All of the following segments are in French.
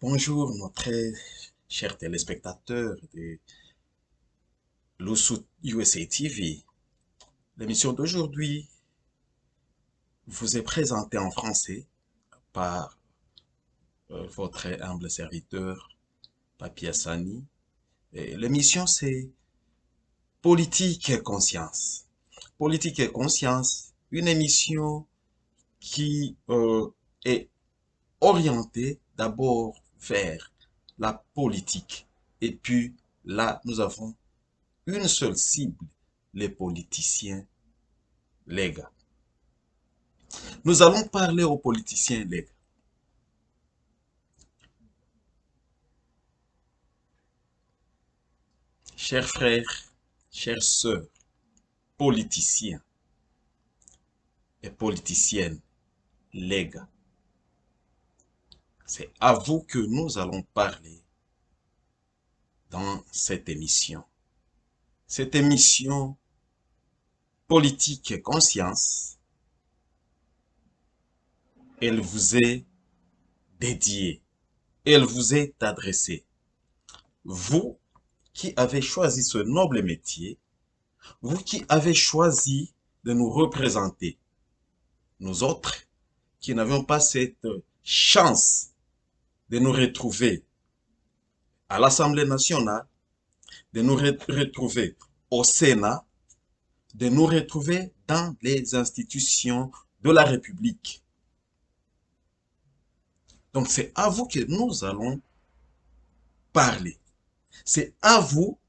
Bonjour, nos très chers téléspectateurs de l'USU USA TV. L'émission d'aujourd'hui vous est présentée en français par votre humble serviteur, Papi Hassani. L'émission, c'est Politique et Conscience. Politique et Conscience, une émission qui est orientée d'abord vers la politique. Et puis là, nous avons une seule cible, les politiciens, les gars. Nous allons parler aux politiciens, les gars. Chers frères, chères sœurs, politiciens et politiciennes, les gars. C'est à vous que nous allons parler dans cette émission. Cette émission politique et conscience, elle vous est dédiée, elle vous est adressée. Vous qui avez choisi ce noble métier, vous qui avez choisi de nous représenter, nous autres qui n'avions pas cette chance de nous retrouver à l'Assemblée nationale, de nous retrouver au Sénat, de nous retrouver dans les institutions de la République. Donc c'est à vous que nous allons parler. C'est à vous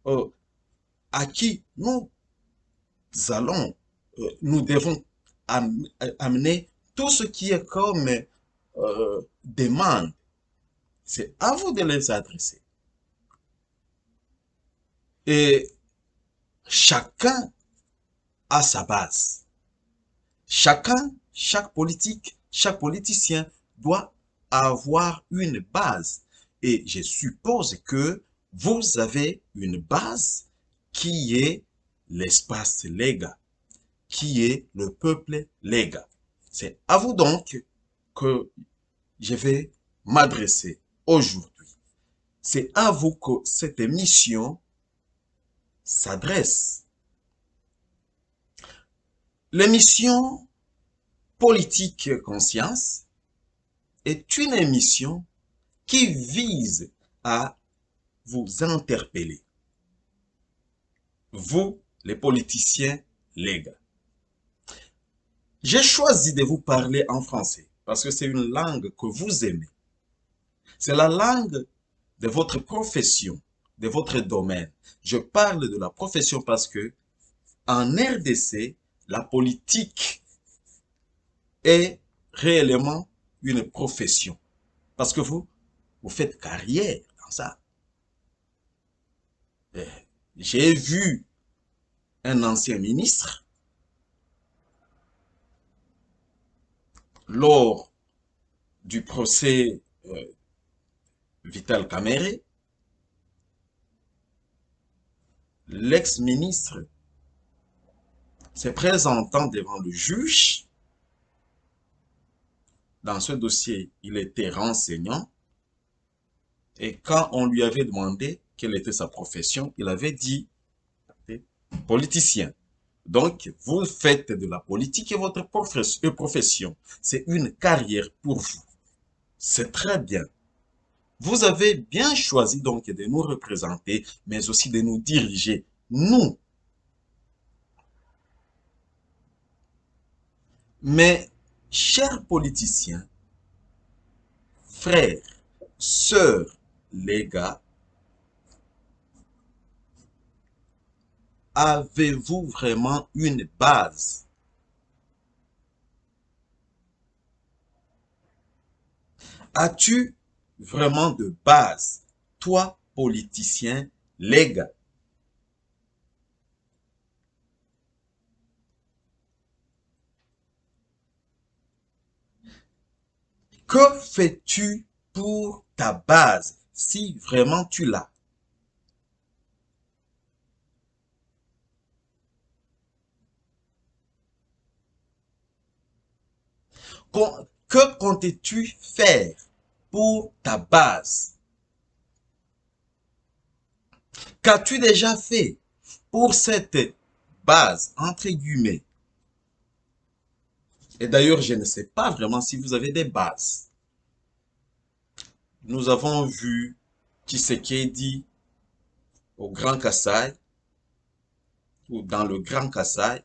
euh, à qui nous devons amener tout ce qui est comme demande. C'est à vous de les adresser. Et chacun a sa base. Chaque politique, chaque politicien doit avoir une base. Et je suppose que vous avez une base qui est l'espace légal, qui est le peuple légal. C'est à vous donc que je vais m'adresser aujourd'hui. C'est à vous que cette émission s'adresse. L'émission Politique Conscience est une émission qui vise à vous interpeller. Vous, les politiciens légaux. J'ai choisi de vous parler en français parce que c'est une langue que vous aimez. C'est la langue de votre profession, de votre domaine. Je parle de la profession parce que en RDC, la politique est réellement une profession. Parce que vous faites carrière dans ça. J'ai vu un ancien ministre lors du procès Vital Kamerhe, l'ex-ministre se présentant devant le juge. Dans ce dossier, il était renseignant. Et quand on lui avait demandé quelle était sa profession, il avait dit politicien. Donc, vous faites de la politique et votre profession. C'est une carrière pour vous. C'est très bien. Vous avez bien choisi donc de nous représenter, mais aussi de nous diriger. Nous. Mais, chers politiciens, frères, sœurs, les gars, avez-vous vraiment une base? As-tu vraiment de base, toi, politicien, les gars? Que fais-tu pour ta base, si vraiment tu l'as? Que comptes-tu faire pour ta base? Qu'as-tu déjà fait pour cette base, entre guillemets? Et d'ailleurs, je ne sais pas vraiment si vous avez des bases. Nous avons vu Tshisekedi au Grand Kassai, ou dans le Grand Kassai.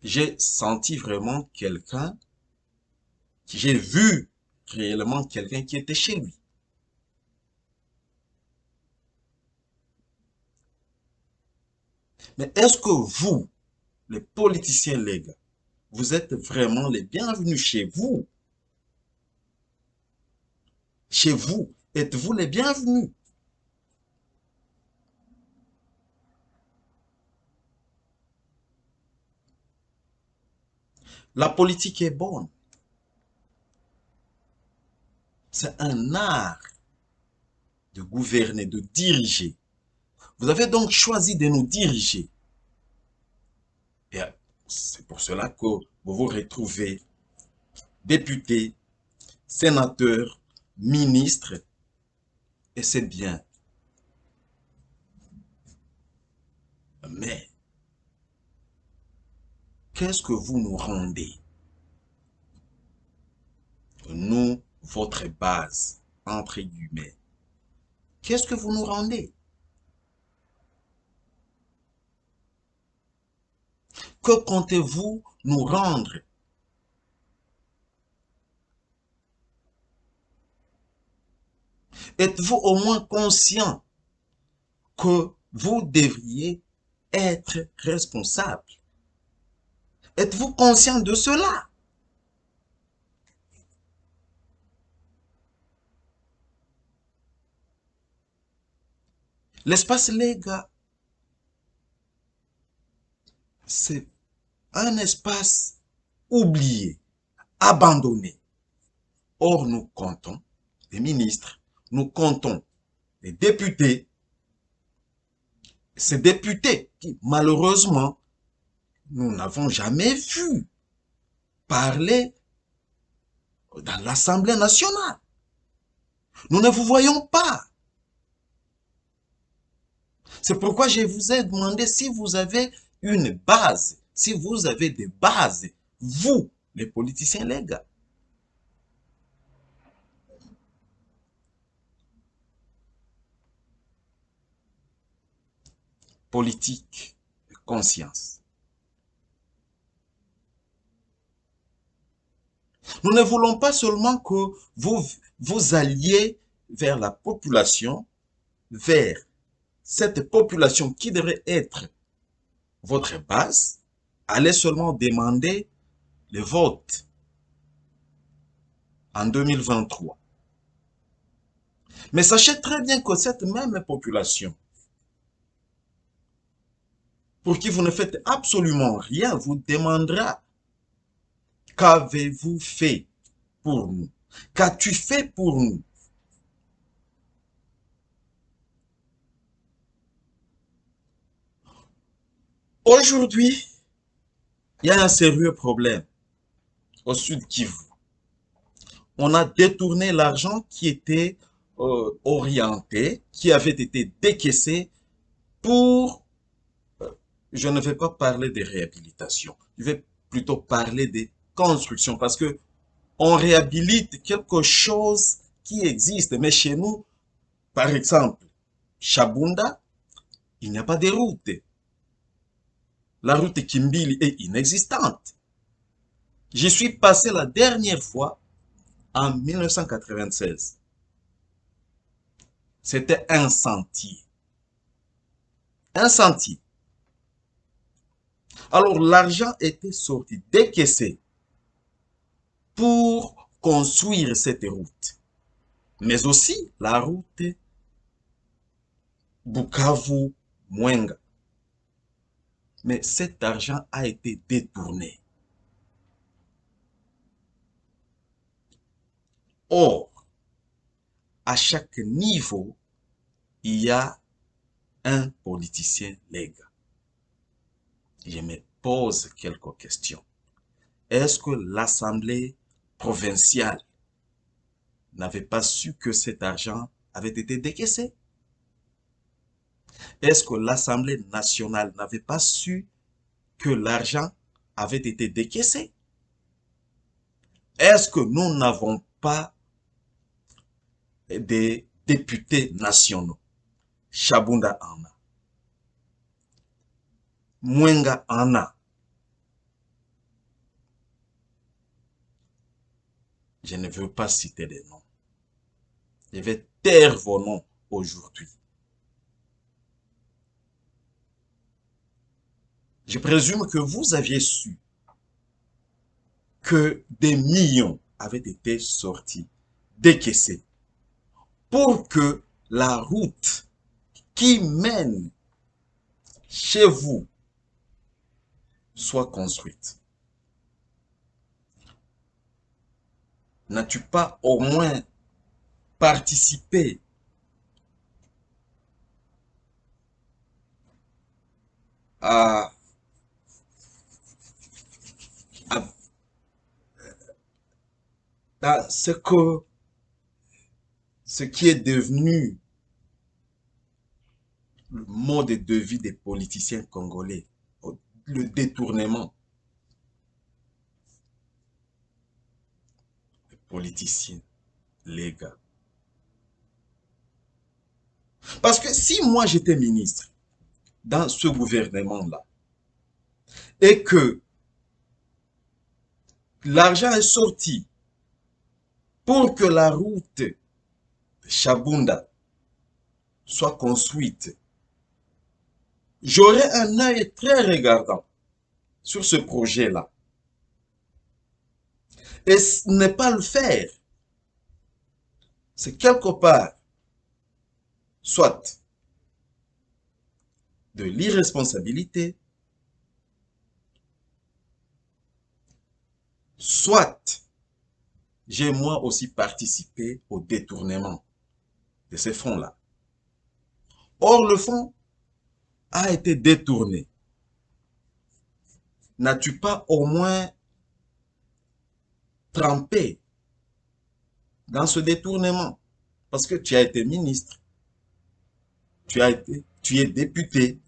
J'ai senti vraiment quelqu'un, j'ai vu réellement quelqu'un qui était chez lui. Mais est-ce que vous, les politiciens les gars, vous êtes vraiment les bienvenus chez vous? Chez vous, êtes-vous les bienvenus? La politique est bonne. C'est un art de gouverner, de diriger. Vous avez donc choisi de nous diriger. Et c'est pour cela que vous vous retrouvez député, sénateur, ministre, et c'est bien. Mais qu'est-ce que vous nous rendez? Nous, votre base, entre guillemets. Qu'est-ce que vous nous rendez? Que comptez-vous nous rendre? Êtes-vous au moins conscient que vous devriez être responsable? Êtes-vous conscient de cela? L'espace légal, c'est un espace oublié, abandonné. Or, nous comptons les ministres, nous comptons les députés, ces députés qui, malheureusement, nous n'avons jamais vu parler dans l'Assemblée nationale. Nous ne vous voyons pas. C'est pourquoi je vous ai demandé si vous avez une base, si vous avez des bases, vous, les politiciens légaux. Politique, conscience. Nous ne voulons pas seulement que vous alliez vers la population, vers cette population qui devrait être votre base, allez seulement demander le vote en 2023. Mais sachez très bien que cette même population, pour qui vous ne faites absolument rien, vous demandera: qu'avez-vous fait pour nous? Qu'as-tu fait pour nous? Aujourd'hui, il y a un sérieux problème au sud Kivu. On a détourné l'argent qui était orienté, qui avait été décaissé pour, je ne vais pas parler de réhabilitation, je vais plutôt parler de construction parce que on réhabilite quelque chose qui existe. Mais chez nous, par exemple, Shabunda, il n'y a pas de route. La route Kimbili est inexistante. J'y suis passé la dernière fois en 1996. C'était un sentier. Un sentier. Alors l'argent était sorti, décaissé pour construire cette route. Mais aussi la route Bukavu-Mwenga. Mais cet argent a été détourné. Or, à chaque niveau, il y a un politicien légal. Je me pose quelques questions. Est-ce que l'Assemblée provinciale n'avait pas su que cet argent avait été décaissé? Est-ce que l'Assemblée nationale n'avait pas su que l'argent avait été décaissé? Est-ce que nous n'avons pas des députés nationaux? Chabunda en a. Mwenga en a. Je ne veux pas citer des noms. Je vais taire vos noms aujourd'hui. Je présume que vous aviez su que des millions avaient été sortis, décaissés, pour que la route qui mène chez vous soit construite. N'as-tu pas au moins participé à, à, à ce qui est devenu le mode de vie des politiciens congolais, le détournement des politiciens, les gars. Parce que si moi j'étais ministre dans ce gouvernement-là et que l'argent est sorti pour que la route Chabunda soit construite, j'aurais un œil très regardant sur ce projet-là. Et ne pas le faire, c'est quelque part, soit de l'irresponsabilité, soit j'ai moi aussi participé au détournement de ces fonds-là. Or, le fonds a été détourné. N'as-tu pas au moins trempé dans ce détournement? Parce que tu as été ministre, tu es député.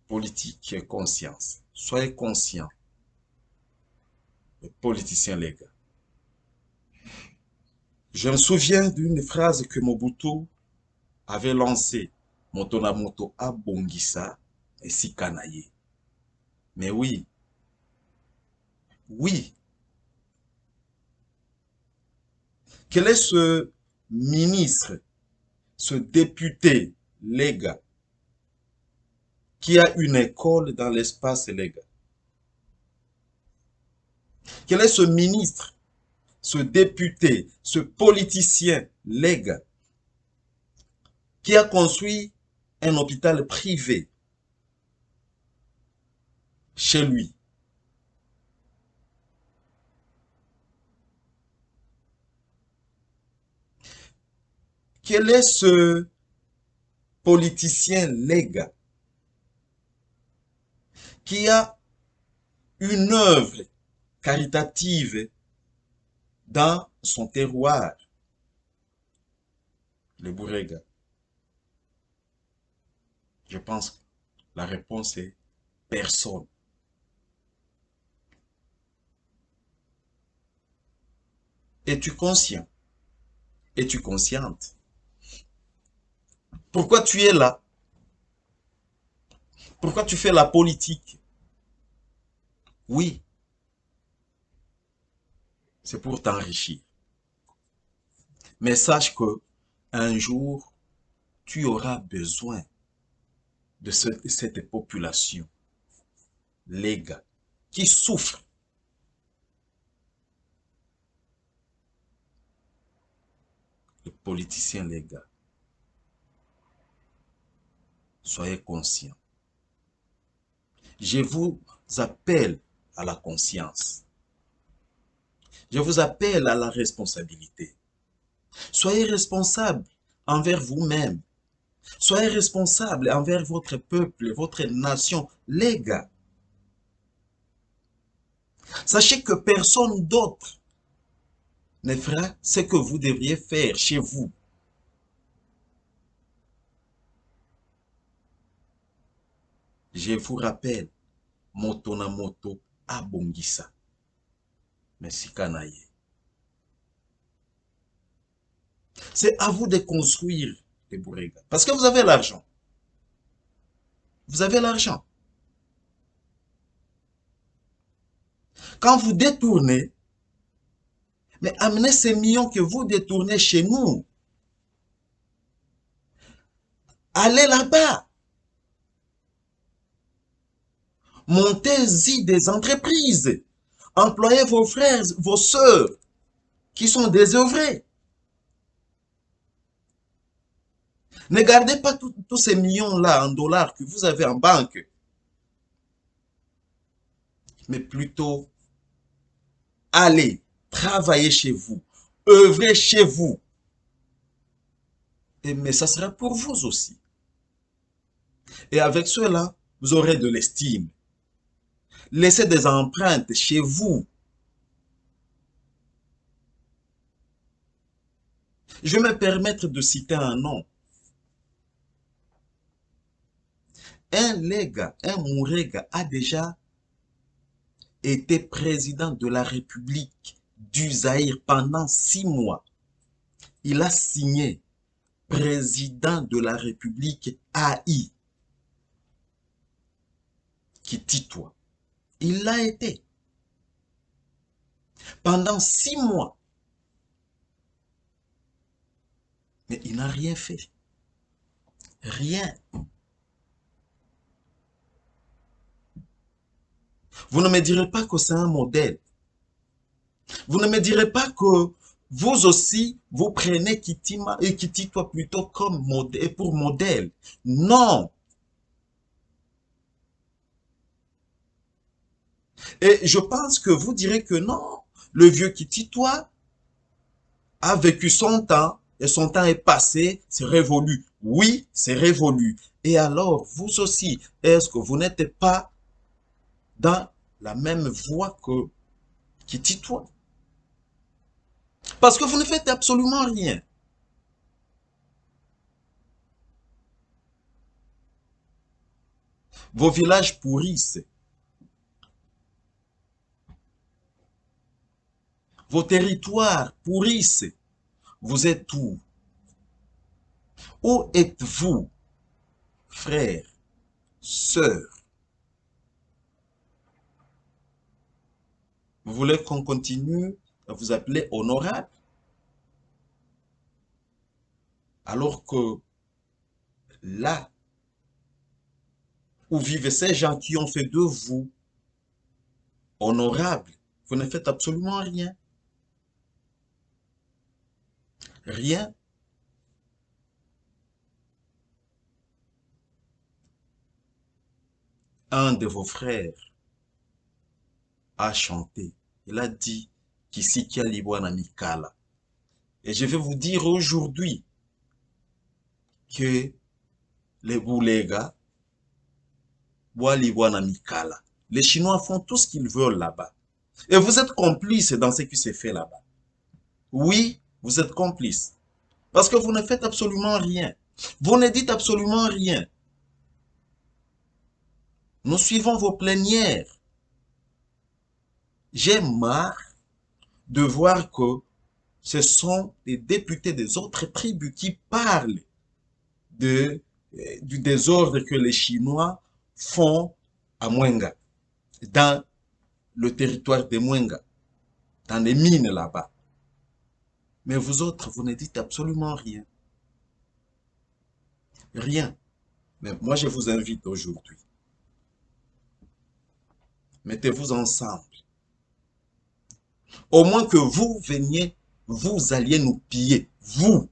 Politique et conscience. Soyez conscients, les politiciens les gars. Je me souviens d'une phrase que Mobutu avait lancée. Moto na moto abongisa et sikanaye. Mais oui, oui. Quel est ce ministre, ce député, les gars, qui a une école dans l'espace, les gars? Quel est ce ministre, ce député, ce politicien, les gars, qui a construit un hôpital privé chez lui? Quel est ce politicien, les gars, qui a une œuvre caritative dans son terroir, le Bourrega? Je pense que la réponse est personne. Es-tu conscient? Es-tu consciente? Pourquoi tu es là? Pourquoi tu fais la politique? Oui, c'est pour t'enrichir. Mais sache que un jour, tu auras besoin de cette population, les gars, qui souffrent. Les politiciens, les gars, soyez conscients. Je vous appelle à la conscience. Je vous appelle à la responsabilité. Soyez responsables envers vous-même. Soyez responsables envers votre peuple, votre nation, les gars. Sachez que personne d'autre ne fera ce que vous devriez faire chez vous. Je vous rappelle, moto na moto abongisa. Merci Kanaye. C'est à vous de construire les Bourega. Parce que vous avez l'argent. Vous avez l'argent. Quand vous détournez, mais amenez ces millions que vous détournez chez nous. Allez là-bas. Montez-y des entreprises. Employez vos frères, vos sœurs qui sont désœuvrés. Ne gardez pas tous ces millions-là en dollars que vous avez en banque, mais plutôt allez travailler chez vous, œuvrez chez vous. Mais ça sera pour vous aussi. Et avec cela, vous aurez de l'estime. Laissez des empreintes chez vous. Je vais me permettre de citer un nom. Un Lega, un Mourega a déjà été président de la République du Zaïre pendant 6 mois. Il a signé président de la République AI, qui titoie. Il l'a été pendant 6 mois. Mais il n'a rien fait. Rien. Vous ne me direz pas que c'est un modèle. Vous ne me direz pas que vous aussi, vous prenez Kitima et Kititoa plutôt comme modèle, pour modèle. Non. Et je pense que vous direz que non. Le vieux Kititoa a vécu son temps et son temps est passé, c'est révolu. Oui, c'est révolu. Et alors, vous aussi, est-ce que vous n'êtes pas dans la même voie que Kititoa? Parce que vous ne faites absolument rien. Vos villages pourrissent. Vos territoires pourrissent. Vous êtes où? Où êtes-vous, frères, sœurs? Vous voulez qu'on continue à vous appeler honorable? Alors que là où vivent ces gens qui ont fait de vous honorable, vous ne faites absolument rien. Rien. Un de vos frères a chanté. Il a dit Kisiki Alibwana Mikala. Et je vais vous dire aujourd'hui que les Boulega, Walibwana Mikala, les Chinois font tout ce qu'ils veulent là-bas. Et vous êtes complices dans ce qui s'est fait là-bas. Oui, vous êtes complices. Parce que vous ne faites absolument rien. Vous ne dites absolument rien. Nous suivons vos plénières. J'ai marre de voir que ce sont les députés des autres tribus qui parlent du désordre que les Chinois font à Mwenga, dans le territoire de Mwenga, dans les mines là-bas. Mais vous autres, vous ne dites absolument rien. Rien. Mais moi, je vous invite aujourd'hui. Mettez-vous ensemble. Au moins que vous veniez, vous alliez nous piller. Vous.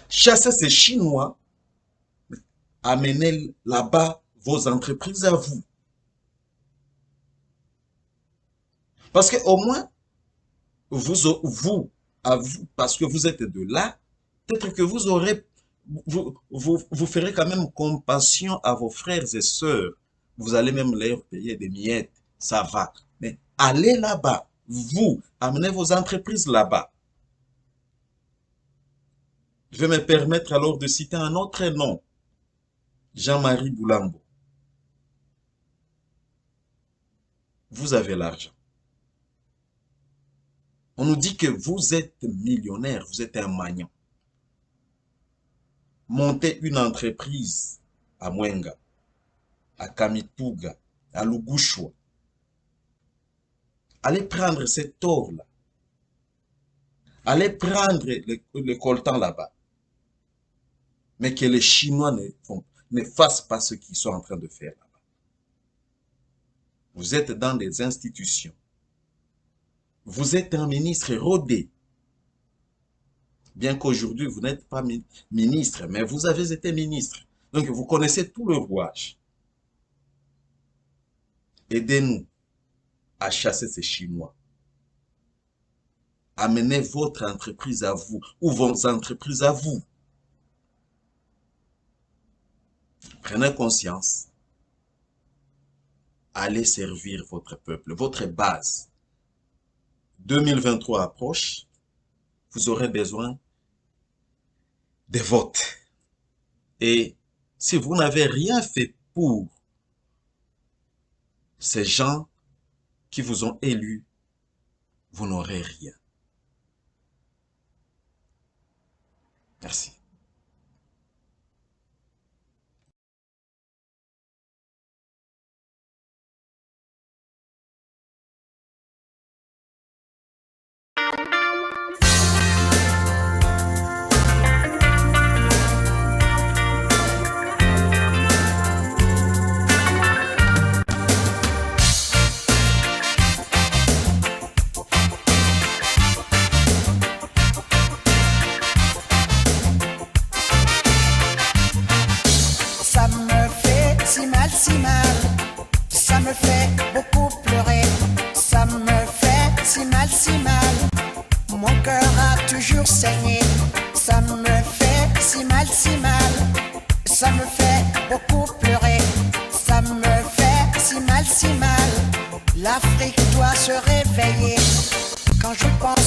Chassez ces Chinois. Amenez là-bas vos entreprises à vous. Parce qu'au moins, vous, parce que vous êtes de là, peut-être que vous ferez quand même compassion à vos frères et sœurs Vous allez même leur payer des miettes, ça va. Mais allez là-bas, vous, amenez vos entreprises là-bas. Je vais me permettre alors de citer un autre nom, Jean-Marie Boulambo. Vous avez l'argent. On nous dit que vous êtes millionnaire, vous êtes un magnon. Montez une entreprise à Mwenga, à Kamituga, à Lugushwa. Allez prendre cet or-là. Allez prendre le coltan là-bas. Mais que les Chinois ne fassent pas ce qu'ils sont en train de faire là-bas. Vous êtes dans des institutions. Vous êtes un ministre rodé. Bien qu'aujourd'hui, vous n'êtes pas ministre, mais vous avez été ministre. Donc, vous connaissez tout le rouage. Aidez-nous à chasser ces Chinois. Amenez votre entreprise à vous, ou vos entreprises à vous. Prenez conscience. Allez servir votre peuple, votre base. 2023 approche. Vous aurez besoin de votes. Et si vous n'avez rien fait pour ces gens qui vous ont élus, vous n'aurez rien. Merci. Ça me fait si mal, ça me fait beaucoup pleurer, ça me fait si mal, mon cœur a toujours saigné, ça me fait si mal, ça me fait beaucoup pleurer, ça me fait si mal, l'Afrique doit se réveiller, quand je pense